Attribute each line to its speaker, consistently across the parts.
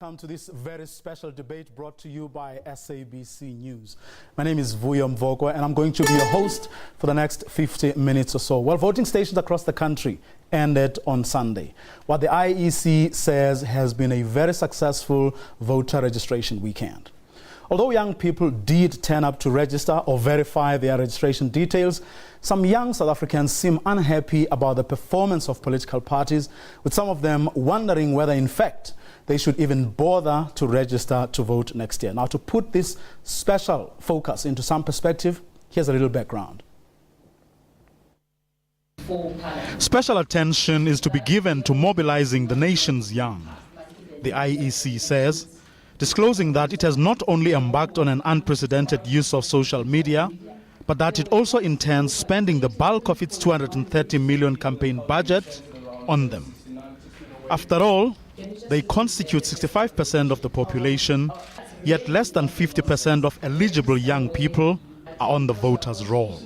Speaker 1: Welcome to this very special debate brought to you by SABC News. My name is Vuyo Mvoko and I'm going to be your host for the next 50 minutes or so. Well, voting stations across the country ended on Sunday. What the IEC says has been a very successful voter registration weekend. Although young people did turn up to register or verify their registration details, some young South Africans seem unhappy about the performance of political parties, with some of them wondering whether, in fact, they should even bother to register to vote next year. Now, to put this special focus into some perspective, here's a little background. Special attention is to be given to mobilizing the nation's young. The IEC says, disclosing that it has not only embarked on an unprecedented use of social media, but that it also intends spending the bulk of its 230 million campaign budget on them. After all, they constitute 65% of the population, yet less than 50% of eligible young people are on the voters' roll.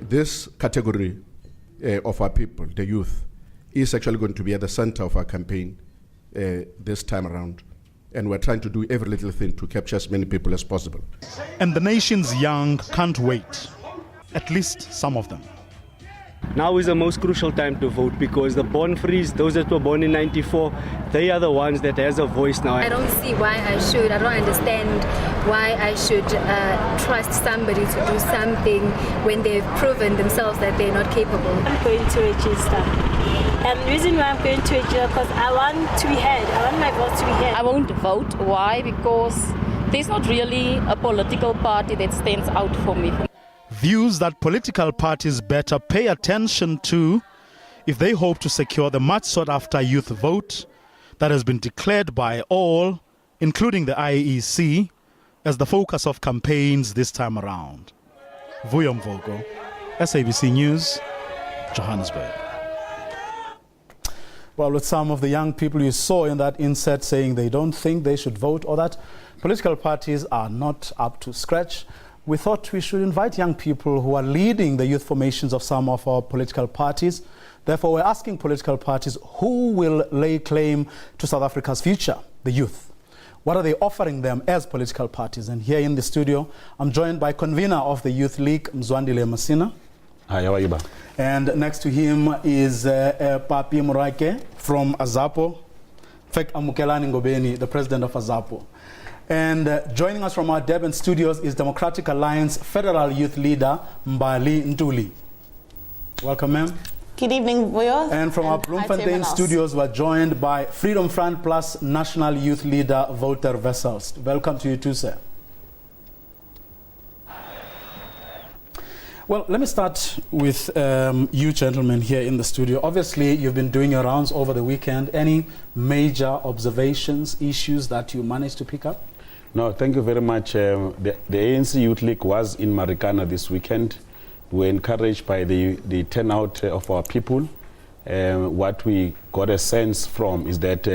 Speaker 2: This category of our people, the youth, is actually going to be at the center of our campaign this time around. And we're trying to do every little thing to capture as many people as possible.
Speaker 1: And the nation's young can't wait, at least some of them.
Speaker 3: Now is the most crucial time to vote because the born-frees, those that were born in '94, they are the ones that has a voice now.
Speaker 4: I don't see why I don't understand why I should trust somebody to do something when they've proven themselves that they're not capable.
Speaker 5: I'm going to register. And the reason why I'm going to register because I want to be heard. I want my vote to be heard.
Speaker 6: I won't vote. Why? Because there's not really a political party that stands out for me.
Speaker 1: Views that political parties better pay attention to if they hope to secure the much sought-after youth vote that has been declared by all, including the IEC, as the focus of campaigns this time around. Vuyo Mvoko, SABC News, Johannesburg. Well, with some of the young people you saw in that insert saying they don't think they should vote or that political parties are not up to scratch, we thought we should invite young people who are leading the youth formations of some of our political parties. Therefore, we're asking political parties who will lay claim to South Africa's future, the youth. What are they offering them as political parties? And here in the studio, I'm joined by convener of the Youth League, Mzwandile Masina.
Speaker 7: Hi, how are you, ba?
Speaker 1: And next to him is Papi Muraike from Azapo, Fek Amukelani Ngobeni, the president of Azapo. And joining us from our Durban studios is Democratic Alliance Federal Youth Leader, Mbali Ntuli. Welcome, ma'am.
Speaker 8: Good evening, Vuyo.
Speaker 1: And from our Bloemfontein studios, we're joined by Freedom Front Plus National Youth Leader, Wouter Wessels. Welcome to you too, sir. Well, let me start with you gentlemen here in the studio. Obviously, you've been doing your rounds over the weekend. Any major observations, issues that you managed to pick up?
Speaker 7: No, thank you very much. The ANC Youth League was in Marikana this weekend. We were encouraged by the turnout of our people. What we got a sense from is that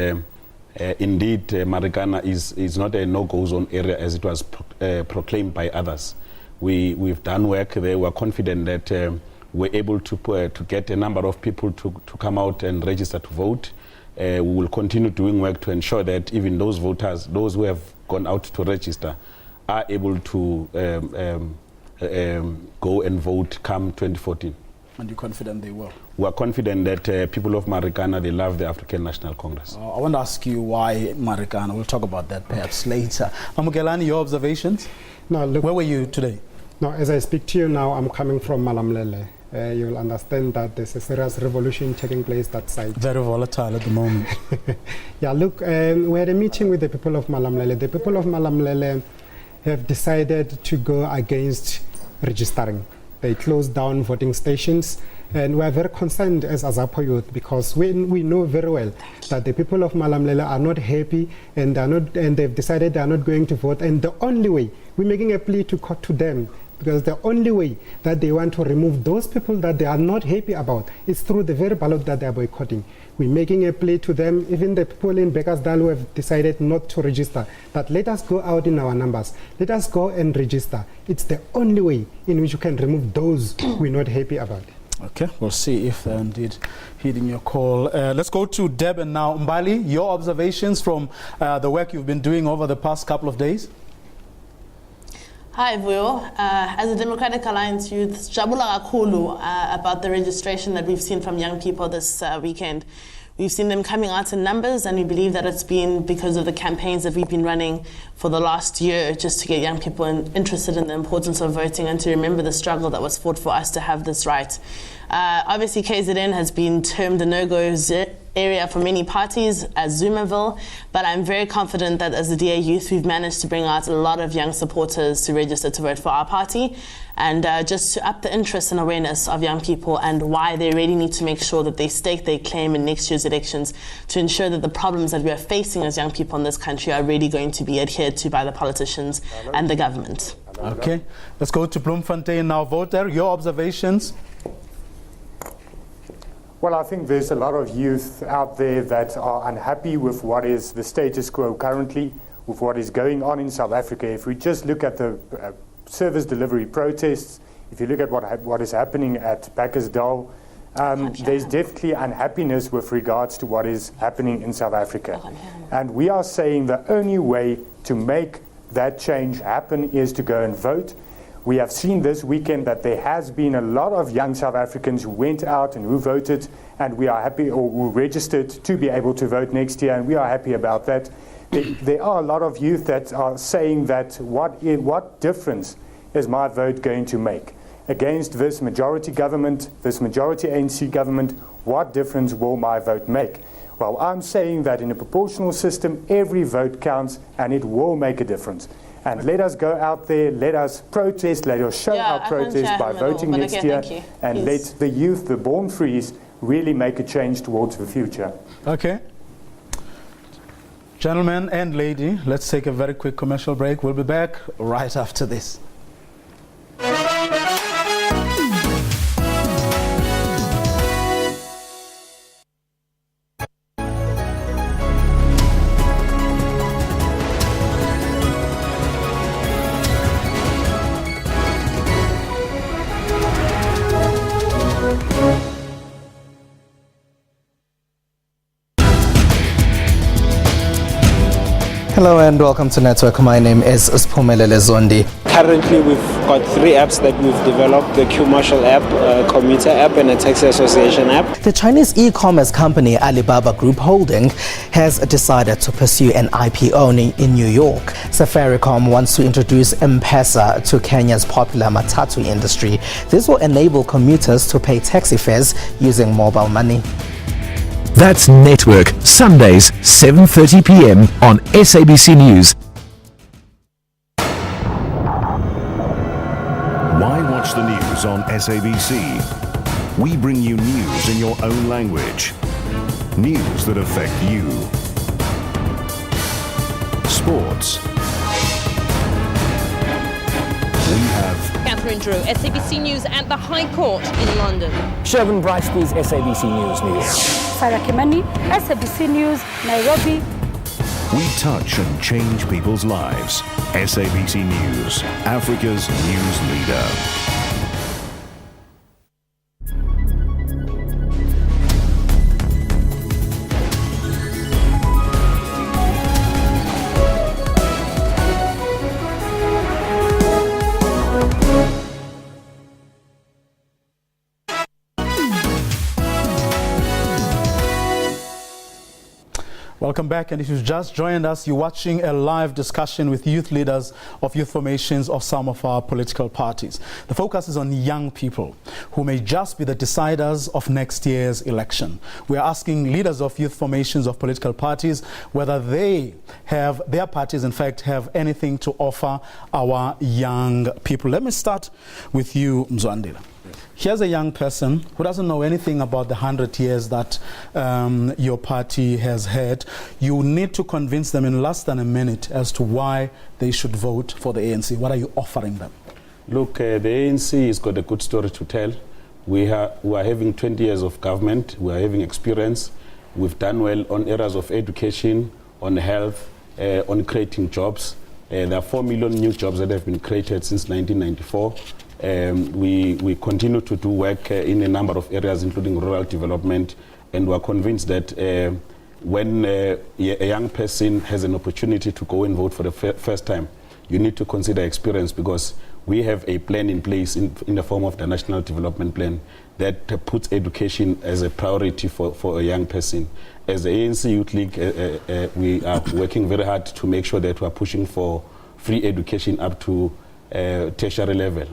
Speaker 7: indeed Marikana is not a no-go zone area as it was proclaimed by others. We've done work there. We're confident that we're able to get a number of people to come out and register to vote. We will continue doing work to ensure that even those voters, those who have gone out to register, are able to go and vote come 2014.
Speaker 1: And you're confident they will?
Speaker 7: We're confident that people of Marikana, they love the African National Congress.
Speaker 1: I want to ask you why Marikana. We'll talk about that perhaps later. Amukelani, your observations?
Speaker 9: No, look,
Speaker 1: where were you today?
Speaker 9: No, as I speak to you now, I'm coming from Malamlele. You'll understand that there's a serious revolution taking place that side.
Speaker 1: Very volatile at the moment.
Speaker 9: Yeah, look, we had a meeting with the people of Malamlele. The people of Malamlele have decided to go against registering. They closed down voting stations, and we are very concerned as Azapo Youth because we know very well that the people of Malamlele are not happy and they've decided they are not going to vote. And the only way, we're making a plea to them, because the only way that they want to remove those people that they are not happy about is through the very ballot that they are boycotting. We're making a plea to them, even the people in Bekkersdal who have decided not to register, that let us go out in our numbers. Let us go and register. It's the only way in which you can remove those we're not happy about.
Speaker 1: Okay, we'll see if they're indeed heeding your call. Let's go to Deb and now. Mbali, your observations from the work you've been doing over the past couple of days?
Speaker 8: Hi, Vuyo. As a Democratic Alliance Youth, jabula kakhulu about the registration that we've seen from young people this weekend. We've seen them coming out in numbers, and we believe that it's been because of the campaigns that we've been running for the last year just to get young people interested in the importance of voting and to remember the struggle that was fought for us to have this right. Obviously, KZN has been termed a no-go area for many parties as Zumaville, but I'm very confident that as the DA Youth, we've managed to bring out a lot of young supporters to register to vote for our party, and just to up the interest and awareness of young people and why they really need to make sure that they stake their claim in next year's elections to ensure that the problems that we are facing as young people in this country are really going to be adhered to by the politicians and the government.
Speaker 1: Okay, let's go to Bloemfontein now. Voter, your observations?
Speaker 10: Well, I think there's a lot of youth out there that are unhappy with what is the status quo currently, with what is going on in South Africa. If we just look at the service delivery protests, if you look at what is happening at Bakkersdal, there's definitely unhappiness with regards to what is happening in South Africa. And we are saying the only way to make that change happen is to go and vote. We have seen this weekend that there has been a lot of young South Africans who went out and who voted, and we are happy, or who registered to be able to vote next year, and we are happy about that. There are a lot of youth that are saying that what difference is my vote going to make? Against this majority government, this majority ANC government, what difference will my vote make? Well, I'm saying that in a proportional system, every vote counts, and it will make a difference. And let us go out there, let us protest, let us show our protest by voting next year, and let the youth, the born frees, really make a change towards the future.
Speaker 1: Okay. Gentlemen and lady, let's take a very quick commercial break. We'll be back right after this.
Speaker 11: Hello and welcome to Network. My name is Sphumelele Zondi.
Speaker 12: Currently, we've got 3 apps that we've developed: the Q Marshall app, a commuter app, and a taxi association app.
Speaker 11: The Chinese e-commerce company Alibaba Group Holding has decided to pursue an IPO in New York. Safaricom wants to introduce M-Pesa to Kenya's popular matatu industry. This will enable commuters to pay taxi fares using mobile money.
Speaker 13: That's Network, Sundays, 7:30 p.m. on SABC News.
Speaker 14: Why watch the news on SABC? We bring you news in your own language. News that affect you. Sports. We have
Speaker 15: Catherine Drew, SABC News at the High Court in London.
Speaker 16: Shervin Brightsby's SABC News.
Speaker 17: Sarah Kimani, SABC News, Nairobi.
Speaker 14: We touch and change people's lives. SABC News, Africa's news leader.
Speaker 1: Welcome back, and if you've just joined us, you're watching a live discussion with youth leaders of youth formations of some of our political parties. The focus is on young people who may just be the deciders of next year's election. We are asking leaders of youth formations of political parties whether their parties in fact have anything to offer our young people. Let me start with you, Mzwandile. Here's a young person who doesn't know anything about the 100 years that your party has had. You need to convince them in less than a minute as to why they should vote for the ANC. What are you offering them?
Speaker 7: Look, the ANC has got a good story to tell. We are having 20 years of government. We are having experience. We've done well on areas of education, on health, on creating jobs. There are 4 million new jobs that have been created since 1994. We continue to do work in a number of areas, including rural development, and we are convinced that when a young person has an opportunity to go and vote for the first time, you need to consider experience, because we have a plan in place in the form of the National Development Plan that puts education as a priority for a young person. As the ANC Youth League, we are working very hard to make sure that we are pushing for free education up to tertiary level,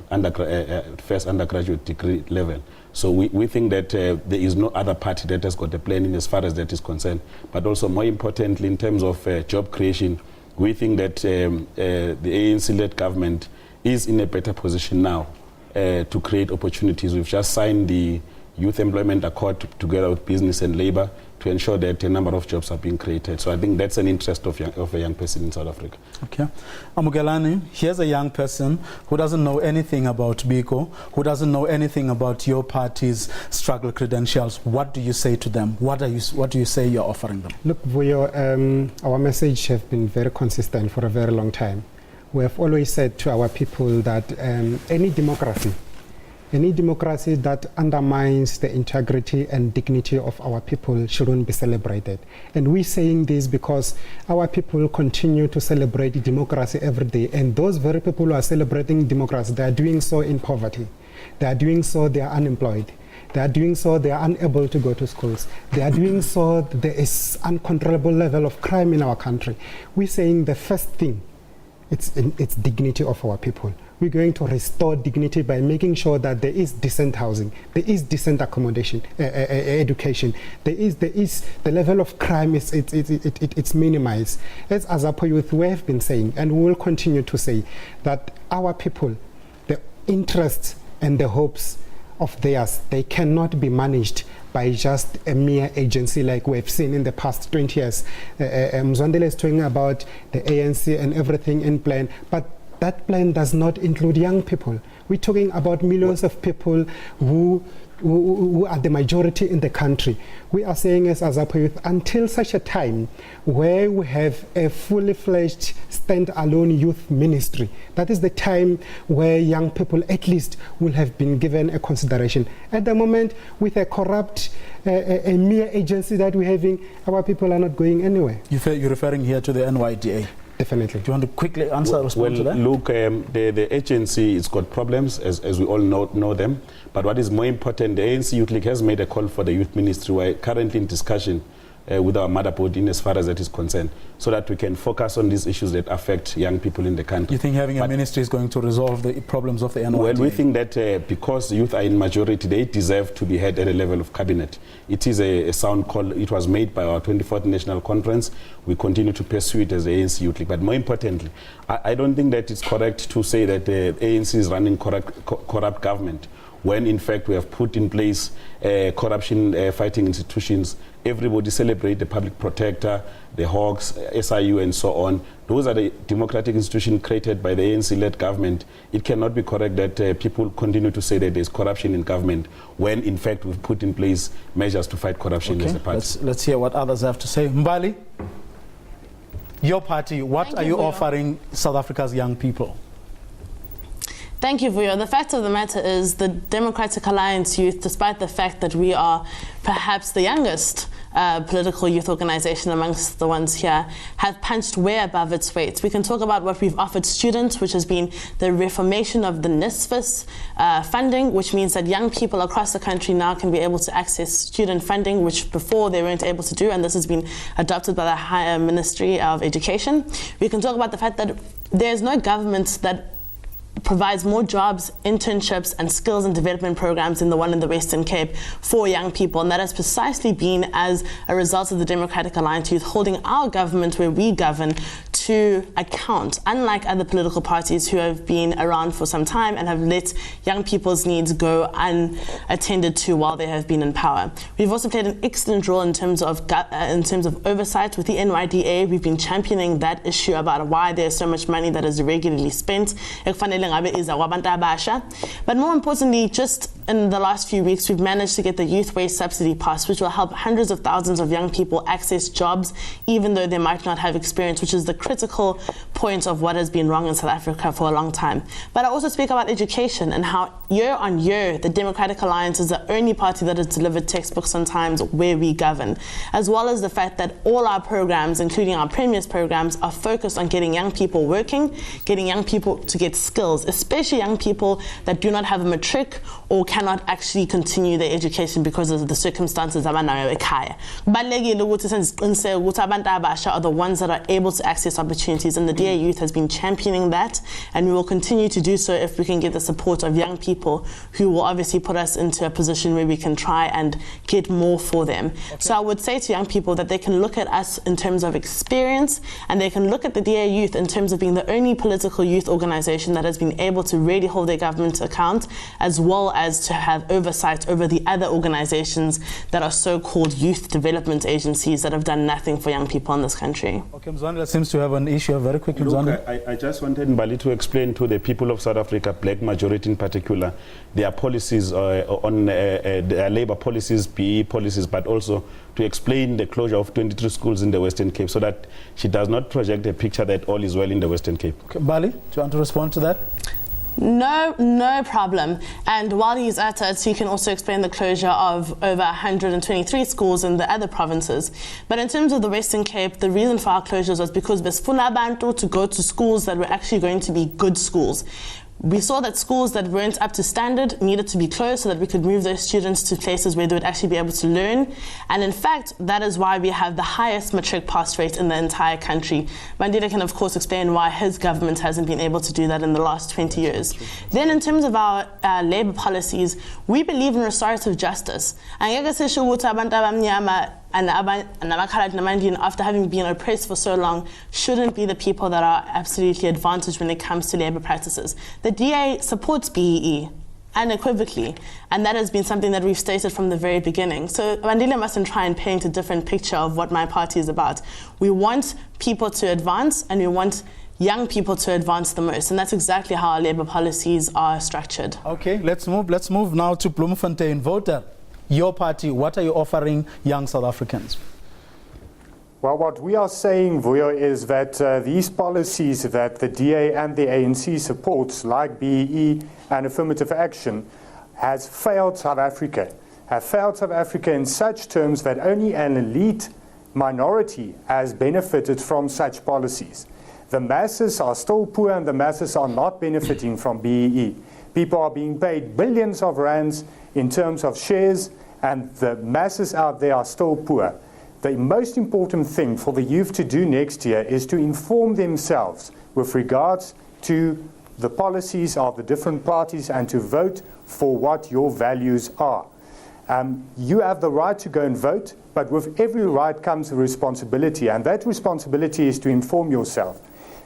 Speaker 7: first undergraduate degree level. So we think that there is no other party that has got a plan in as far as that is concerned. But also, more importantly, in terms of job creation, we think that the ANC-led government is in a better position now to create opportunities. We've just signed the Youth Employment Accord together with business and labor to ensure that a number of jobs are being created. So I think that's an interest of a young person in South Africa.
Speaker 1: Okay. Amugelani, here's a young person who doesn't know anything about Biko, who doesn't know anything about your party's struggle credentials. What do you say to them? What do you say you're offering them?
Speaker 9: Look, Vuyo, our message has been very consistent for a very long time. We have always said to our people that any democracy that undermines the integrity and dignity of our people shouldn't be celebrated. And we're saying this because our people continue to celebrate democracy every day. And those very people who are celebrating democracy, they are doing so in poverty. They are doing so, they are unemployed. They are doing so, they are unable to go to schools. They are doing so, there is uncontrollable level of crime in our country. We're saying the first thing, it's dignity of our people. We're going to restore dignity by making sure that there is decent housing, there is decent accommodation, education. There is the level of crime it's minimized. As Azapo Youth, we have been saying, and we will continue to say, that our people, the interests and the hopes of theirs, they cannot be managed by just a mere agency like we've seen in the past 20 years. Mzwandile is talking about the ANC and everything in plan, but that plan does not include young people. We're talking about millions of people who are the majority in the country. We are saying as Azapo Youth, until such a time where we have a fully fledged stand-alone youth ministry, that is the time where young people at least will have been given a consideration. At the moment, with a corrupt, a mere agency that we're having, our people are not going anywhere.
Speaker 1: You're referring here to the NYDA?
Speaker 9: Definitely.
Speaker 1: Do you want to quickly respond to that?
Speaker 7: Look, the agency has got problems, as we all know them. But what is more important, the ANC Youth League has made a call for the youth ministry. We're currently in discussion with our motherboard in as far as that is concerned, so that we can focus on these issues that affect young people in the country.
Speaker 1: You think having a ministry is going to resolve the problems of the NYDA?
Speaker 7: Well, we think that because youth are in majority, they deserve to be heard at a level of cabinet. It is a sound call. It was made by our 24th National Conference. We continue to pursue it as the ANC Youth League. But more importantly, I don't think that it's correct to say that the ANC is running corrupt government, when in fact we have put in place corruption fighting institutions. Everybody celebrate the public protector, the Hawks, SIU and so on. Those are the democratic institutions created by the ANC-led government. It cannot be correct that people continue to say that there's corruption in government, when in fact we've put in place measures to fight corruption as a party.
Speaker 1: Let's hear what others have to say. Mbali, your party, what are you offering South Africa's young people?
Speaker 8: Thank you, Vuyo. The fact of the matter is the Democratic Alliance Youth, despite the fact that we are perhaps the youngest political youth organization amongst the ones here, have punched way above its weight. We can talk about what we've offered students, which has been the reformation of the NSFAS funding, which means that young people across the country now can be able to access student funding, which before they weren't able to do, and this has been adopted by the Higher Ministry of Education. We can talk about the fact that there's no government that provides more jobs, internships and skills and development programs than the one in the Western Cape for young people, and that has precisely been as a result of the Democratic Alliance Youth holding our government where we govern to account, unlike other political parties who have been around for some time and have let young people's needs go unattended to while they have been in power. We've also played an excellent role in terms of oversight with the NYDA. We've been championing that issue about why there's so much money that is irregularly spent. But more importantly, just in the last few weeks, we've managed to get the youth wage subsidy passed, which will help hundreds of thousands of young people access jobs, even though they might not have experience, which is the critical critical point of what has been wrong in South Africa for a long time. But I also speak about education and how year on year the Democratic Alliance is the only party that has delivered textbooks on times where we govern, as well as the fact that all our programs, including our Premier's programs, are focused on getting young people working, getting young people to get skills, especially young people that do not have a matric or cannot actually continue their education because of the circumstances abanayo ekhaya. Kubalulekile ukuthi senziqiniseke ukuthi abantu abasha are the ones that are able to access opportunities, and the DA Youth has been championing that, and we will continue to do so if we can get the support of young people who will obviously put us into a position where we can try and get more for them. Okay. So I would say to young people that they can look at us in terms of experience, and they can look at the DA Youth in terms of being the only political youth organization that has been able to really hold their government to account, as well as to have oversight over the other organizations that are so-called youth development agencies that have done nothing for young people in this country.
Speaker 1: Okay, Mzwandile seems to have an issue. Very quickly,
Speaker 7: Mzwandile. I just wanted Mbali to explain to the people of South Africa, black majority in particular, their policies on their labor policies, PE policies, but also to explain the closure of 22 schools in the Western Cape so that she does not project a picture that all is well in the Western Cape.
Speaker 1: Okay, Bali, do you want to respond to that?
Speaker 8: No problem. And while he's at it, he can also explain the closure of over 123 schools in the other provinces. But in terms of the Western Cape, the reason for our closures was because besifuna abantu to go to schools that were actually going to be good schools. We saw that schools that weren't up to standard needed to be closed so that we could move those students to places where they would actually be able to learn. And in fact, that is why we have the highest matric pass rate in the entire country. Mandela can of course explain why his government hasn't been able to do that in the last 20 years. Then in terms of our labor policies, we believe in restorative justice. And after having been oppressed for so long, shouldn't be the people that are absolutely advantaged when it comes to labor practices. The DA supports BEE unequivocally, and that has been something that we've stated from the very beginning. So Mandela mustn't try and paint a different picture of what my party is about. We want people to advance, and we want young people to advance the most, and that's exactly how our labor policies are structured.
Speaker 1: Okay, let's move now to Bloemfontein. Voter, your party, what are you offering young South Africans?
Speaker 10: Well, what we are saying, Vuyo, is that these policies that the DA and the ANC supports, like BEE and affirmative action, has failed South Africa. Have failed South Africa in such terms that only an elite minority has benefited from such policies. The masses are still poor, and the masses are not benefiting from BEE. People are being paid billions of rands in terms of shares, and the masses out there are still poor. The most important thing for the youth to do next year is to inform themselves with regards to the policies of the different parties and to vote for what your values are. You have the right to go and vote, but with every right comes a responsibility, and that responsibility is to inform yourself.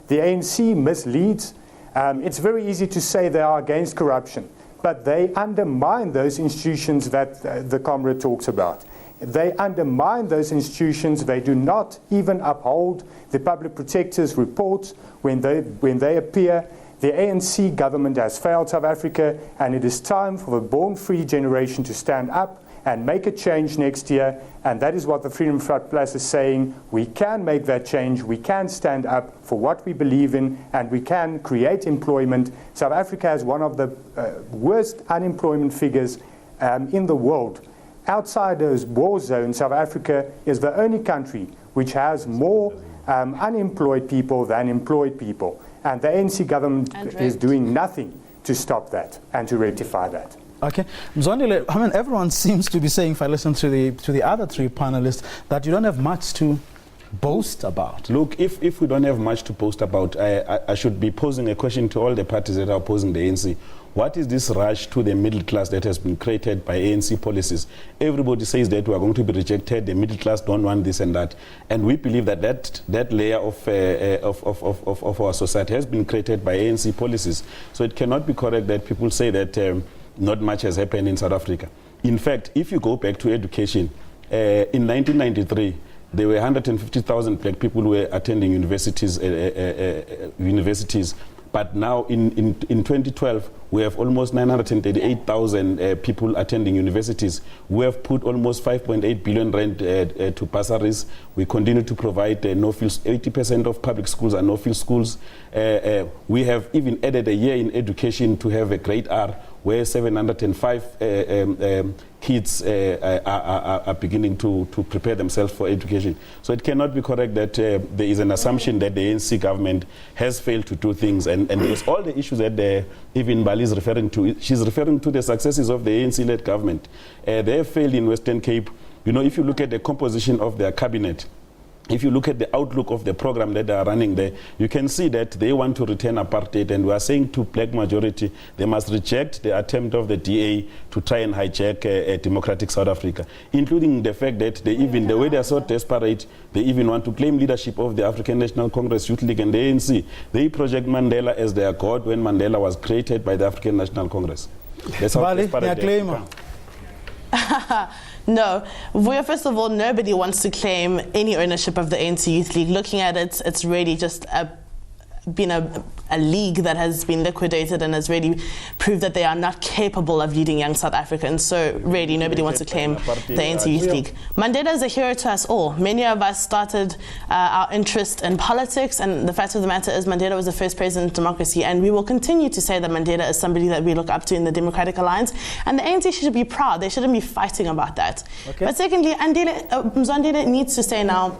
Speaker 10: The ANC misleads. It's very easy to say they are against corruption, but they undermine those institutions that the comrade talks about. They undermine those institutions. They do not even uphold the public protector's reports when they appear. The ANC government has failed South Africa, and it is time for the born-free generation to stand up and make a change next year, and that is what the Freedom Front Plus is saying. We can make that change, we can stand up for what we believe in, and we can create employment. South Africa has one of the worst unemployment figures in the world. Outside those war zones, South Africa is the only country which has more unemployed people than employed people. And the ANC government is doing nothing to stop that and to rectify that.
Speaker 1: Okay, Mzwandile, I mean, everyone seems to be saying, if I listen to the other three panelists, that you don't have much to boast about.
Speaker 7: Look, if we don't have much to boast about, I should be posing a question to all the parties that are opposing the ANC. What is this rush to the middle class that has been created by ANC policies? Everybody says that we are going to be rejected, the middle class don't want this and that. And we believe that layer of our society has been created by ANC policies. So it cannot be correct that people say that not much has happened in South Africa. In fact, if you go back to education, in 1993, there were 150,000 black people who were attending universities. But now in 2012, we have almost 938,000 people attending universities. We have put almost 5.8 billion rand to bursaries. We continue to provide no-frills. 80% of public schools are no-frill schools. We have even added a year in education to have a grade R, where 705 kids are beginning to prepare themselves for education. So it cannot be correct that there is an assumption that the ANC government has failed to do things. And there's all the issues that even Bali is referring to. She's referring to the successes of the ANC-led government. They have failed in Western Cape. You know, if you look at the composition of their cabinet, if you look at the outlook of the program that they are running there, you can see that they want to return apartheid, and we are saying to black majority, they must reject the attempt of the DA to try and hijack a democratic South Africa, including the fact that the way they are so desperate, they even want to claim leadership of the African National Congress, Youth League and the ANC. They project Mandela as their god when Mandela was created by the African National Congress. That's how desperate they are.
Speaker 8: No, first of all, nobody wants to claim any ownership of the ANC Youth League. Looking at it, it's really just been a league that has been liquidated and has really proved that they are not capable of leading young South Africans. So really nobody wants to claim the ANC Youth League. Mandela is a hero to us all. Many of us started our interest in politics, and the fact of the matter is Mandela was the first president of democracy, and we will continue to say that Mandela is somebody that we look up to in the Democratic Alliance, and the ANC should be proud. They shouldn't be fighting about that. Okay. But secondly, Mzondile needs to say now,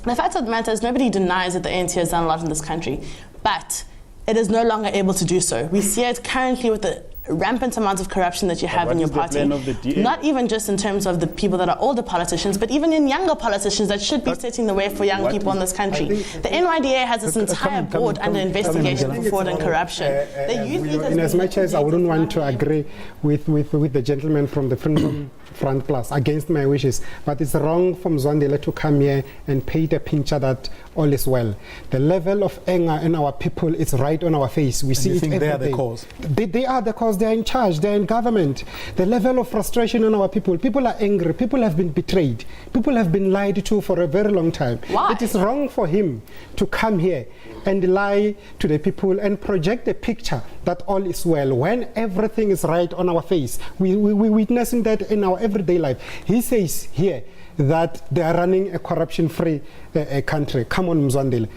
Speaker 8: the fact of the matter is nobody denies that the ANC has done a lot in this country, but it is no longer able to do so. We see it currently with the rampant amounts of corruption that you have in your party. Not even just in terms of the people that are older politicians, but even in younger politicians that should be setting the way for young people in this country. The NYDA has this entire board under investigation for fraud and corruption.
Speaker 9: In as much as I wouldn't want to agree with the gentleman from the Front Plus against my wishes, but it's wrong for Mzondile to come here and paint a picture that all is well. The level of anger in our people is right on our face. We see it every day. They are the cause? They are the cause. They are in charge. They are in government. The level of frustration in our people. People are angry. People have been betrayed. People have been lied to for a very long time.
Speaker 8: Why?
Speaker 9: It is wrong for him to come here and lie to the people and project a picture that all is well when everything is right on our face. We're witnessing that in our everyday life. He says here that they are running a corruption-free country. Come on, Mzondile.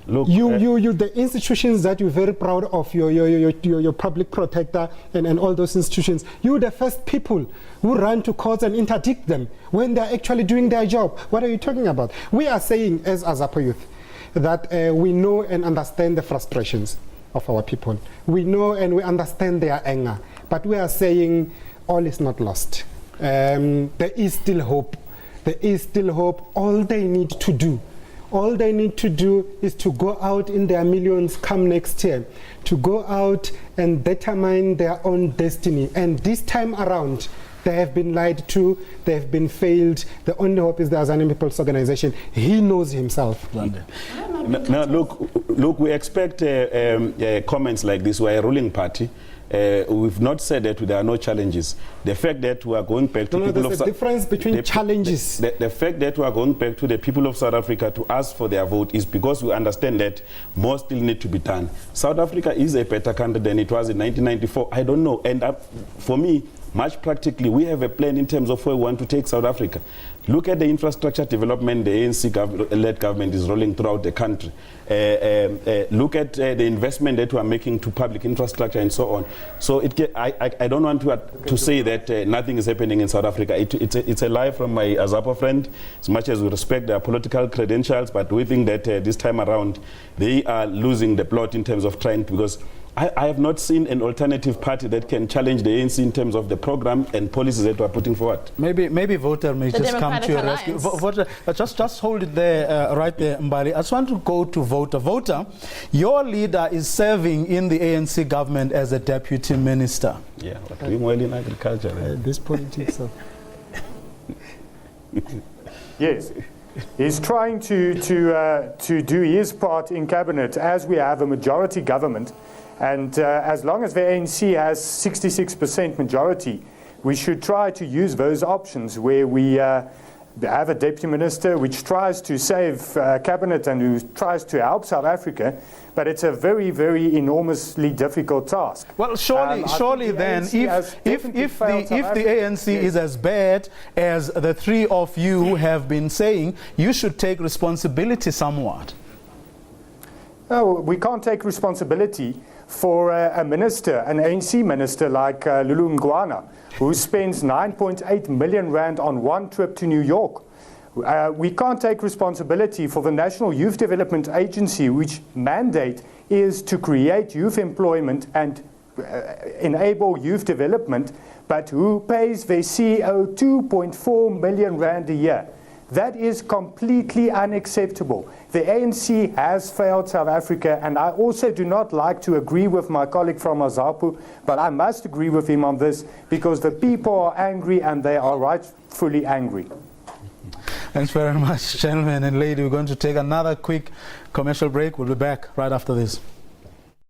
Speaker 9: Look, the institutions that you're very proud of, your public protector and all those institutions, you're the first people who run to courts and interdict them when they're actually doing their job. What are you talking about? We are saying, as Azapo Youth, that we know and understand the frustrations of our people. We know and we understand their anger, but we are saying all is not lost. There is still hope. There is still hope. All they need to do is to go out in their millions come next year, to go out and determine their own destiny. And this time around, they have been lied to, they have been failed. The only hope is the Azani People's Organization. He knows himself.
Speaker 7: Now, look, we expect comments like this. We are a ruling party. We've not said that there are no challenges. The fact that we are going back to people
Speaker 9: there's a difference between challenges.
Speaker 7: The fact that we are going back to the people of South Africa to ask for their vote is because we understand that more still need to be done. South Africa is a better country than it was in 1994. I don't know. And for me, much practically, we have a plan in terms of where we want to take South Africa. Look at the infrastructure development the ANC-led government is rolling throughout the country. Look at the investment that we are making to public infrastructure and so on. So I don't want to say that nothing is happening in South Africa. It's a lie from my Azapo friend, as much as we respect their political credentials, but we think that this time around they are losing the plot in terms of trying, because I have not seen an alternative party that can challenge the ANC in terms of the program and policies that we are putting forward.
Speaker 1: Maybe Voter may just come to your rescue. Voter, just hold it there, right there, Mbali. I just want to go to Voter. Voter, your leader is serving in the ANC government as a deputy minister.
Speaker 7: Yeah, but doing well in agriculture.
Speaker 9: This politics of...
Speaker 10: Yes. He's trying to do his part in cabinet as we have a majority government. And as long as the ANC has 66% majority, we should try to use those options where we have a deputy minister which tries to save cabinet and who tries to help South Africa, but it's a very, very enormously difficult task.
Speaker 1: Well, surely then, if the ANC is as bad as the three of you have been saying, you should take responsibility somewhat.
Speaker 10: No, we can't take responsibility for a minister, an ANC minister like Lulu Ngwana, who spends 9.8 million rand on one trip to New York. We can't take responsibility for the National Youth Development Agency, which mandate is to create youth employment and enable youth development, but who pays their CEO 2.4 million rand a year. That is completely unacceptable. The ANC has failed South Africa, and I also do not like to agree with my colleague from Azapu, but I must agree with him on this because the people are angry and they are rightfully angry.
Speaker 1: Thanks very much, gentlemen and lady. We're going to take another quick commercial break. We'll be back right after this.